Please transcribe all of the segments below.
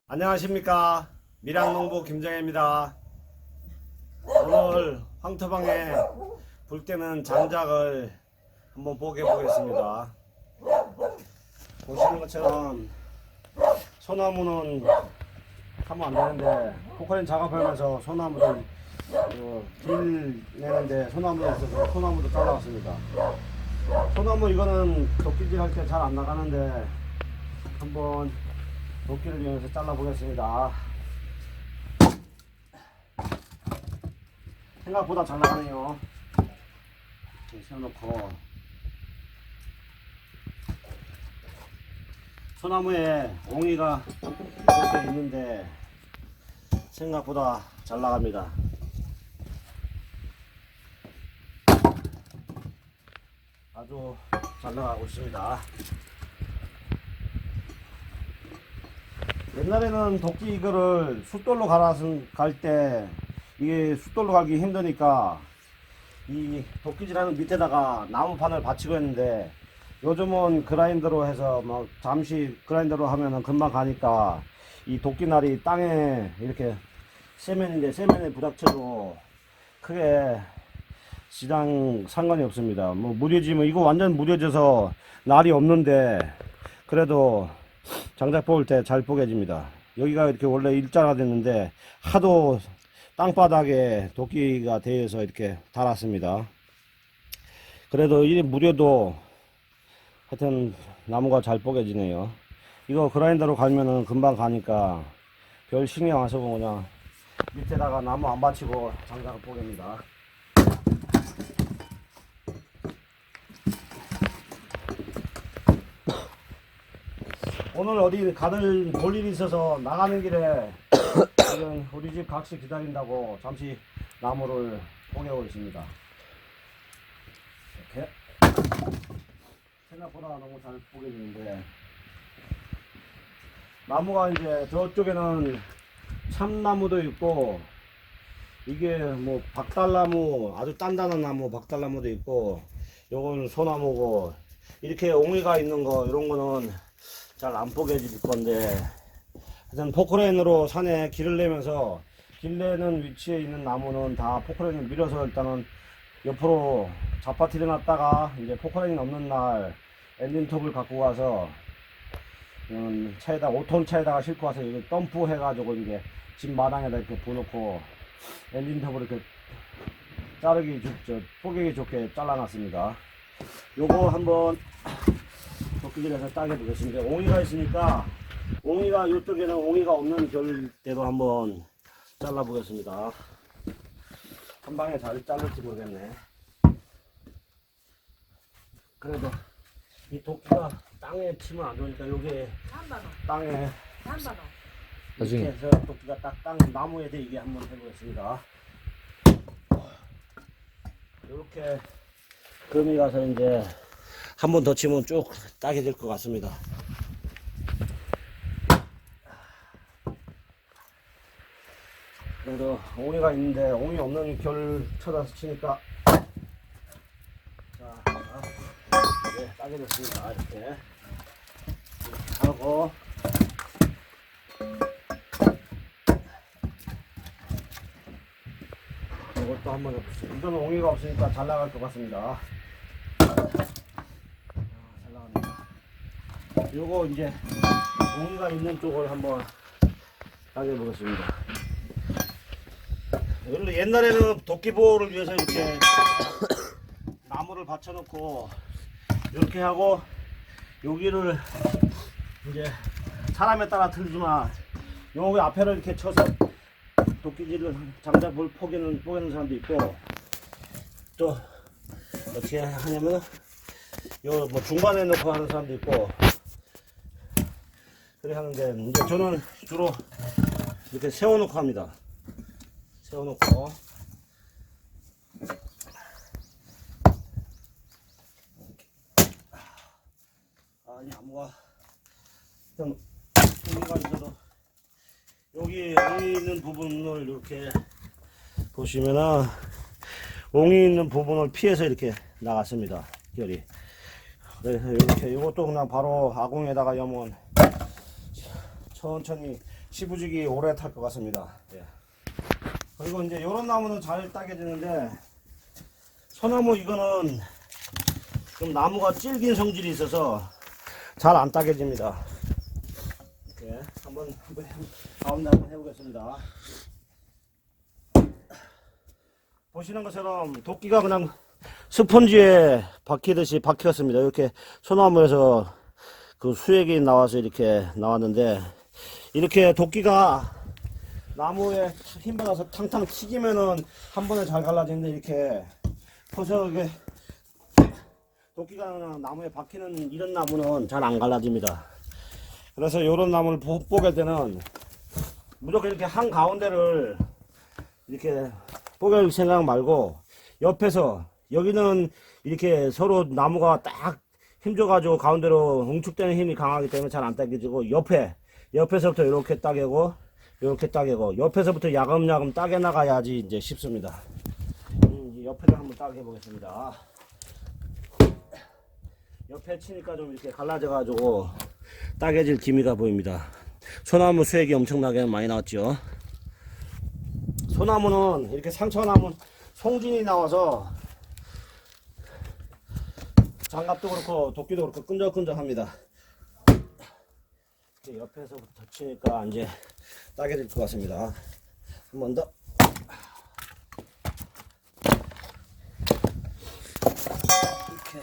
안녕하십니까, 밀양농부 김정혜입니다. 오늘 황토방에 불 때는 장작을 한번 보겠습니다. 보시는 것처럼 소나무는 하면 안 되는데 포크레인 작업하면서 소나무를 길 내는데 소나무가 있어서 소나무도 잘라왔습니다. 소나무 이거는 도끼질 할 때 잘 안 나가는데 한번 도끼를 이용해서 잘라 보겠습니다. 생각보다 잘 나가네요. 세워놓고 소나무에 옹이가 이렇게 있는데 생각보다 잘 나갑니다. 아주 잘 나가고 있습니다. 옛날에는 도끼 이거를 숫돌로 갈 때 이게 숫돌로 갈기 힘드니까 이 도끼질하는 밑에다가 나무판을 받치고 했는데 요즘은 그라인더로 해서 막 잠시 그라인더로 하면은 금방 가니까 이 도끼날이 땅에 이렇게 세면인데 세면에 부닥쳐도 크게 지장 상관이 없습니다. 뭐 무뎌지면 이거 완전 무뎌져서 날이 없는데 그래도 장작 뽑을 때 잘 뽀개집니다. 여기가 이렇게 원래 일자가 됐는데 하도 땅바닥에 도끼가 대여서 이렇게 달았습니다. 그래도 이 무려도 하여튼 나무가 잘 뽀개지네요. 이거 그라인더로 갈면은 금방 가니까 별 신경 안 쓰고 그냥 밑에다가 나무 안 받치고 장작을 뽀갭니다. 오늘 어디 가들 볼 일이 있어서 나가는 길에 지금 우리 집 각시 기다린다고 잠시 나무를 뽀개고 있습니다. 이렇게 생각보다 너무 잘 뽀개지는데 나무가 이제 저쪽에는 참나무도 있고 이게 뭐 박달나무 아주 단단한 나무 박달나무도 있고 요건 소나무고 이렇게 옹이가 있는 거 이런 거는 잘 안 뽀개질 건데 하여튼 포크레인으로 산에 길을 내면서 길 내는 위치에 있는 나무는 다 포크레인을 밀어서 일단은 옆으로 잡아뜨려 놨다가 이제 포크레인 없는 날 엔진톱을 갖고 가서 차에다 5톤 차에다가 싣고 와서 이거 덤프 해가지고 이제 집 마당에다 이렇게 부어놓고 엔진톱을 이렇게 뽀개기 좋게 잘라놨습니다. 요거 한번 도끼질해서 따게 보겠습니다. 옹이가 있으니까 옹이가 이쪽에는 옹이가 없는 결 때도 한번 잘라 보겠습니다. 한 방에 잘 자를지 모르겠네. 그래도 이 도끼가 땅에 치면 안 좋으니까 요게 땅에 이렇게 해서 도끼가 딱 땅 나무에 대게 한번 해보겠습니다. 이렇게 금이 가서 이제 한 번 더 치면 쭉 따게 될 것 같습니다. 그래도 옹이가 있는데 옹이 없는 결 쳐다서 치니까 자 네, 따게 됐습니다. 이렇게 하고 이것도 한번 해보시죠. 이거는 옹이가 없으니까 잘 나갈 것 같습니다. 요거 이제 옹이가 있는 쪽을 한번 따게 보겠습니다. 옛날에는 도끼보호를 위해서 이렇게 나무를 받쳐놓고 이렇게 하고 여기를 이제 사람에 따라 틀리지만 여기 앞에를 이렇게 쳐서 도끼질을 장작불 포개는 사람도 있고 또 어떻게 하냐면 요 뭐 중간에 놓고 하는 사람도 있고 그래 하는데 이제 저는 주로 이렇게 세워놓고 합니다. 세워놓고 이 나무가 좀 여기가 있어도 여기 옹이 있는 부분을 이렇게 보시면은 옹이 있는 부분을 피해서 이렇게 나갔습니다. 결이. 그래서 이렇게 이것도 그냥 바로 아궁에다가 여면 천천히 시부지기 오래 탈 것 같습니다. 예. 그리고 이제 요런 나무는 잘 따개지는데 소나무 이거는 좀 나무가 질긴 성질이 있어서 잘 안 따개집니다. 이렇게 한번 가운데 한번 해보겠습니다. 보시는 것처럼 도끼가 그냥 스펀지에 박히듯이 박혔습니다. 이렇게 소나무에서 그 수액이 나와서 이렇게 나왔는데, 이렇게 도끼가 나무에 힘받아서 탕탕 튀기면은 한 번에 잘 갈라지는데, 이렇게 커서 이게 도끼가 나무에 박히는 이런 나무는 잘 안 갈라집니다. 그래서 이런 나무를 뽀갤 때는 무조건 이렇게 한 가운데를 이렇게 뽀갤 생각 말고 옆에서, 여기는 이렇게 서로 나무가 딱 힘줘가지고 가운데로 응축되는 힘이 강하기 때문에 잘 안 따개지고, 옆에서부터 이렇게 따개고, 이렇게 따개고, 옆에서부터 야금야금 따개 나가야지 이제 쉽습니다. 옆에를 한번 따개 보겠습니다. 옆에 치니까 좀 이렇게 갈라져가지고 따개질 기미가 보입니다. 소나무 수액이 엄청나게 많이 나왔죠. 소나무는 이렇게 상처나무 송진이 나와서 장갑도 그렇고 도끼도 그렇고 끈적끈적합니다. 옆에서부터 치니까 이제 따개질 것 같습니다. 한 번 더. 이렇게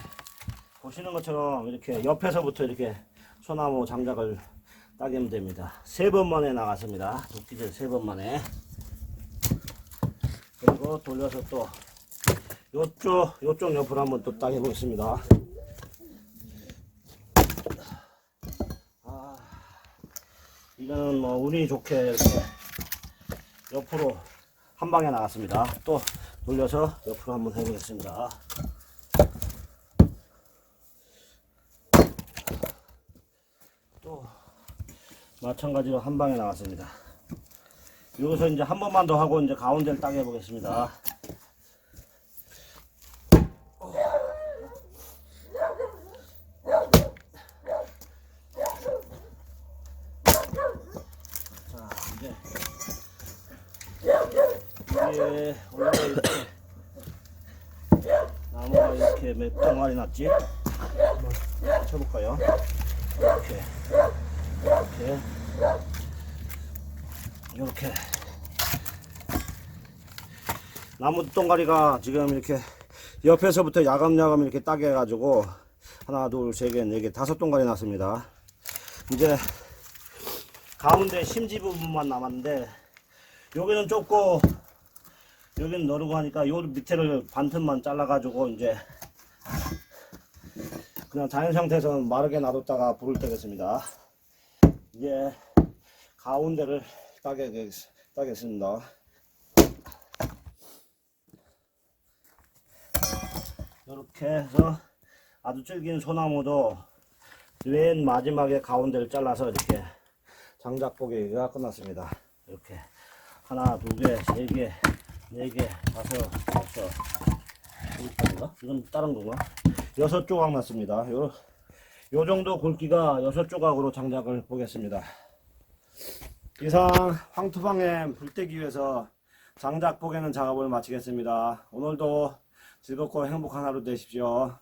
보시는 것처럼 이렇게 옆에서부터 이렇게 소나무 장작을 따개면 됩니다. 3번 만에 나갔습니다. 도끼질 3번 만에. 그리고 돌려서 또 요쪽 옆으로 한번 또 따개 보겠습니다. 이거는 뭐 운이 좋게 이렇게 옆으로 한 방에 나갔습니다. 또 돌려서 옆으로 한번 해보겠습니다. 또 마찬가지로 한 방에 나갔습니다. 여기서 이제 한 번만 더 하고 이제 가운데를 따개 보겠습니다. 자, 이제 위에 올라가 이렇게 나무가 이렇게 몇 덩어리 났지? 한번 쳐볼까요? 이렇게 나무 덩가리가 지금 이렇게 옆에서부터 야금야금 이렇게 따게 해가지고 하나, 둘, 세 개, 네 개, 5덩가리 났습니다. 이제 가운데 심지 부분만 남았는데, 여기는 좁고 여기는 넓고 하니까 요 밑에를 반틈만 잘라가지고 이제 그냥 자연 상태에서 마르게 놔뒀다가 불을 떼겠습니다. 이제 가운데를 따겠습니다. 이렇게 해서 아주 질긴 소나무도 맨 마지막에 가운데를 잘라서 이렇게 장작 보기가 끝났습니다. 이렇게 하나, 두 개, 세 개, 네 개, 5, 6, 이건 다른 건가? 6조각 났습니다. 요 정도 굵기가 6조각으로 장작을 보겠습니다. 이상 황토방에 불떼기 위해서 장작 보개는 작업을 마치겠습니다. 오늘도 즐겁고 행복한 하루 되십시오.